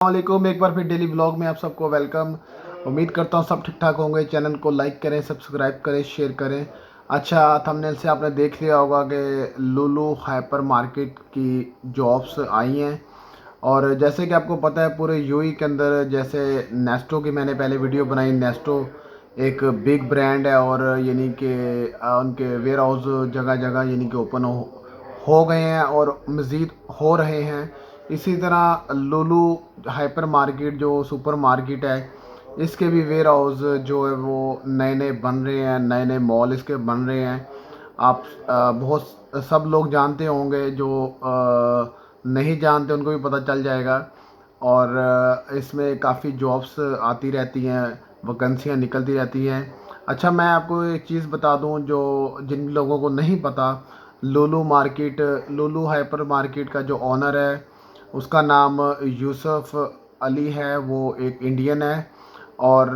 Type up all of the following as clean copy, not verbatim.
वालेकुम, एक बार फिर डेली व्लॉग में आप सबको वेलकम। उम्मीद करता हूँ सब ठीक ठाक होंगे। चैनल को लाइक करें, सब्सक्राइब करें, शेयर करें। अच्छा, थंबनेल से आपने देख लिया होगा कि लुलु हाइपर मार्केट की जॉब्स आई हैं। और जैसे कि आपको पता है पूरे यूएई के अंदर, जैसे नेस्टो की मैंने पहले वीडियो बनाई। नेस्टो एक बिग ब्रांड है और यानी कि उनके वेयर हाउस जगह जगह यानी कि ओपन हो गए हैं और मज़ीद हो रहे हैं। इसी तरह लुलु हाइपर मार्केट जो सुपर मार्केट है, इसके भी वेयर हाउस जो है वो नए नए बन रहे हैं, नए नए मॉल इसके बन रहे हैं। आप बहुत सब लोग जानते होंगे, जो नहीं जानते उनको भी पता चल जाएगा। और इसमें काफ़ी जॉब्स आती रहती हैं, वैकेंसियाँ निकलती रहती हैं। अच्छा, मैं आपको एक चीज़ बता दूं जो जिन लोगों को नहीं पता। लुलु हाइपर मार्केट का जो ऑनर है, उसका नाम यूसुफ अली है। वो एक इंडियन है और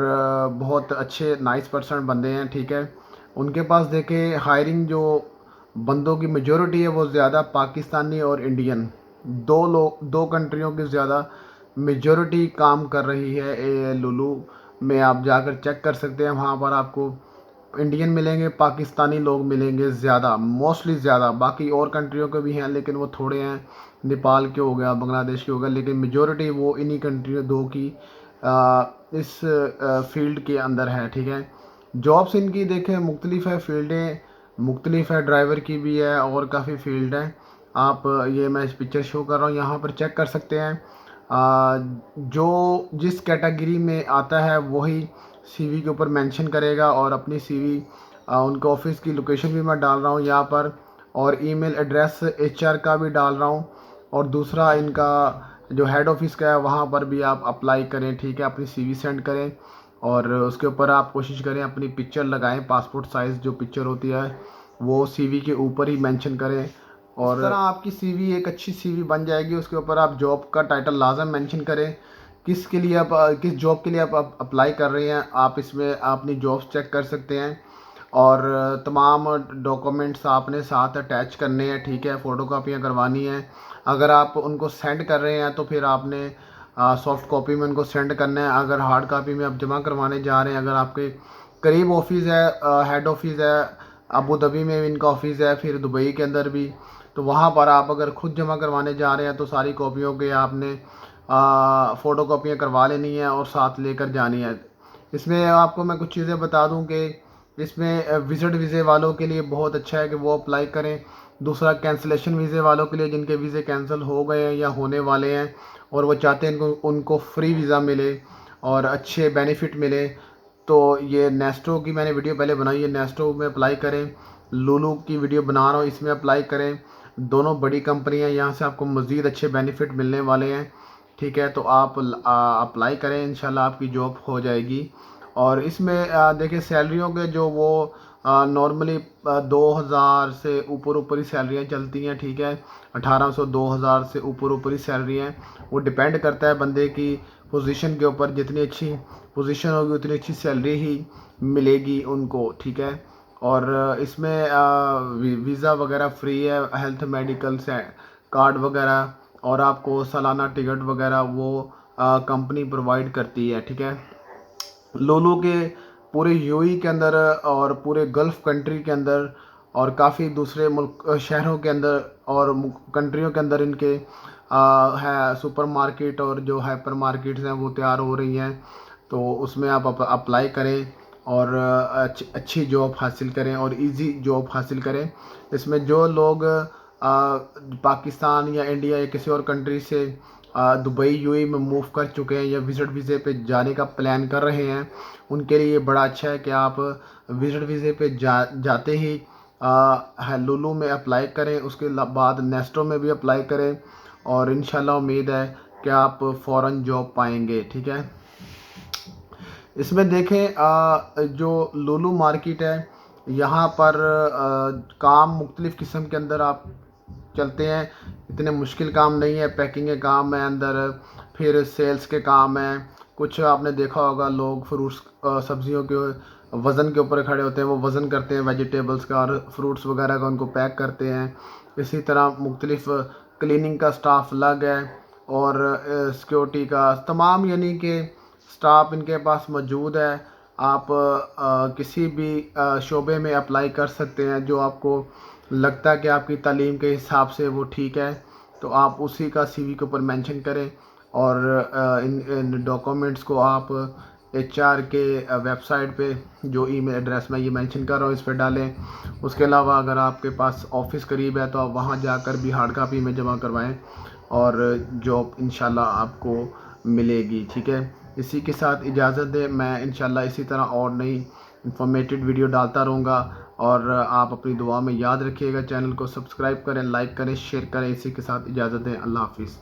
बहुत अच्छे नाइस पर्सन बंदे हैं, ठीक है। उनके पास देखें हायरिंग जो बंदों की मेजॉरिटी है वो ज़्यादा पाकिस्तानी और इंडियन, दो कंट्रियों की ज़्यादा मेजॉरिटी काम कर रही है। लुलु में आप जाकर चेक कर सकते हैं, वहाँ पर आपको इंडियन मिलेंगे, पाकिस्तानी लोग मिलेंगे ज़्यादा, मोस्टली ज़्यादा। बाकी और कंट्रियों के भी हैं लेकिन वो थोड़े हैं, नेपाल के हो गया, बांग्लादेश के हो गया, लेकिन मेजॉरिटी वो इन्हीं कंट्रियों दो की इस फील्ड के अंदर है, ठीक है। जॉब्स इनकी देखें मुख्तलिफ है, फील्डें मुख्तलिफ है, ड्राइवर की भी है और काफ़ी फील्ड है। आप ये मैं इस पिक्चर शो कर रहा हूँ, यहाँ पर चेक कर सकते हैं। जो जिस कैटेगरी में आता है वही सीवी के ऊपर मेंशन करेगा और अपनी सीवी उनके ऑफिस की लोकेशन भी मैं डाल रहा हूँ यहाँ पर, और ईमेल एड्रेस एचआर का भी डाल रहा हूँ। और दूसरा इनका जो हेड ऑफिस का है वहाँ पर भी आप अप्लाई करें, ठीक है। अपनी सीवी सेंड करें और उसके ऊपर आप कोशिश करें अपनी पिक्चर लगाएं, पासपोर्ट साइज़ जो पिक्चर होती है वो सीवी के ऊपर ही मेंशन करें। और इस तरह आपकी सीवी एक अच्छी सीवी बन जाएगी। उसके ऊपर आप जॉब का टाइटल लाजम मेंशन करें, किसके लिए आप किस जॉब के लिए आप अप्लाई कर रहे हैं। आप इसमें अपनी जॉब्स चेक कर सकते हैं और तमाम डॉक्यूमेंट्स आपने साथ अटैच करने हैं, ठीक है। फ़ोटोकॉपियाँ करवानी है। अगर आप उनको सेंड कर रहे हैं तो फिर आपने सॉफ्ट कॉपी में उनको सेंड करना है। अगर हार्ड कॉपी में आप जमा करवाने जा रहे हैं, अगर आपके करीब ऑफिस है, हेड ऑफिस है, अबू धाबी में इनका ऑफिस है, फिर दुबई के अंदर भी, तो वहाँ पर आप अगर खुद जमा करवाने जा रहे हैं तो सारी कॉपियों के आपने फ़ोटो कॉपियाँ करवा लेनी है और साथ लेकर जानी है। इसमें आपको मैं कुछ चीज़ें बता दूं कि इसमें विज़िट वीज़े वालों के लिए बहुत अच्छा है कि वो अप्लाई करें। दूसरा, कैंसिलेशन वीज़े वालों के लिए जिनके वीज़े कैंसिल हो गए हैं या होने वाले हैं और वो चाहते हैं उनको फ्री वीज़ा मिले और अच्छे बेनिफिट मिले, तो ये नेस्टो की मैंने वीडियो पहले बनाई है, नेस्टो में अप्लाई करें। लुलु की वीडियो बना रहा हूँ, इसमें अप्लाई करें। दोनों बड़ी कंपनियाँ, यहाँ से आपको मज़ीद अच्छे बेनिफिट मिलने वाले हैं, ठीक है। तो आप अप्लाई करें, इंशाल्लाह आपकी जॉब हो जाएगी। और इसमें देखिए सैलरियों के जो वो नॉर्मली 2000 से ऊपर ऊपर ही सैलरियाँ चलती हैं, ठीक है। 1800 2000 से ऊपर ऊपर ही सैलरी हैं। वो डिपेंड करता है बंदे की पोजीशन के ऊपर, जितनी अच्छी पोजीशन होगी उतनी अच्छी सैलरी ही मिलेगी उनको, ठीक है। और इसमें वीज़ा वगैरह फ्री है, हेल्थ मेडिकल से कार्ड वगैरह, और आपको सालाना टिकट वगैरह वो कंपनी प्रोवाइड करती है, ठीक है। लुलु के पूरे यूएई के अंदर और पूरे गल्फ़ कंट्री के अंदर और काफ़ी दूसरे मुल्क शहरों के अंदर और कंट्रियों के अंदर इनके है सुपर मार्केट और जो हाइपर मार्केट्स हैं वो तैयार हो रही हैं। तो उसमें आप अप्लाई करें और अच्छी जॉब हासिल करें और इजी जॉब हासिल करें। इसमें जो लोग पाकिस्तान या इंडिया या किसी और कंट्री से दुबई यूएई में मूव कर चुके हैं या विज़िट वीज़े पे जाने का प्लान कर रहे हैं, उनके लिए बड़ा अच्छा है कि आप विज़िट वीज़े पे जाते ही लुलु में अप्लाई करें। उसके बाद नेस्टो में भी अप्लाई करें और इंशाल्लाह उम्मीद है कि आप फ़ौरन जॉब पाएंगे, ठीक है। इसमें देखें जो लुलु मार्केट है, यहाँ पर काम मुख्तलिफ़ किस्म के अंदर आप चलते हैं। इतने मुश्किल काम नहीं है, पैकिंग के काम है अंदर, फिर सेल्स के काम हैं। कुछ आपने देखा होगा लोग फ्रूट्स सब्जियों के वज़न के ऊपर खड़े होते हैं, वो वज़न करते हैं वेजिटेबल्स का और फ्रूट्स वगैरह का, उनको पैक करते हैं। इसी तरह मुख्तलिफ़ क्लीनिंग का स्टाफ अलग है, اور سیکورٹی کا تمام یعنی کہ سٹاف ان کے پاس موجود ہے. آپ کسی بھی شعبے میں اپلائی کر سکتے ہیں جو آپ کو لگتا ہے کہ آپ کی تعلیم کے حساب سے وہ ٹھیک ہے، تو آپ اسی کا سی وی کے اوپر مینشن کریں. اور ان ڈاکومنٹس کو آپ ایچ آر کے ویب سائٹ پہ جو ای میل ایڈریس میں یہ مینشن کر رہا ہوں اس پہ ڈالیں. اس کے علاوہ اگر آپ کے پاس آفس قریب ہے تو آپ وہاں جا کر بھی ہارڈ کاپی میں جمع کروائیں اور جاب انشاءاللہ آپ کو ملے گی. ٹھیک ہے، اسی کے ساتھ اجازت دیں. میں انشاءاللہ اسی طرح اور نئی انفارمیٹیو ویڈیو ڈالتا رہوں گا، اور آپ اپنی دعا میں یاد رکھیے گا. چینل کو سبسکرائب کریں، لائک کریں، شیئر کریں. اسی کے ساتھ اجازت دیں. اللہ حافظ.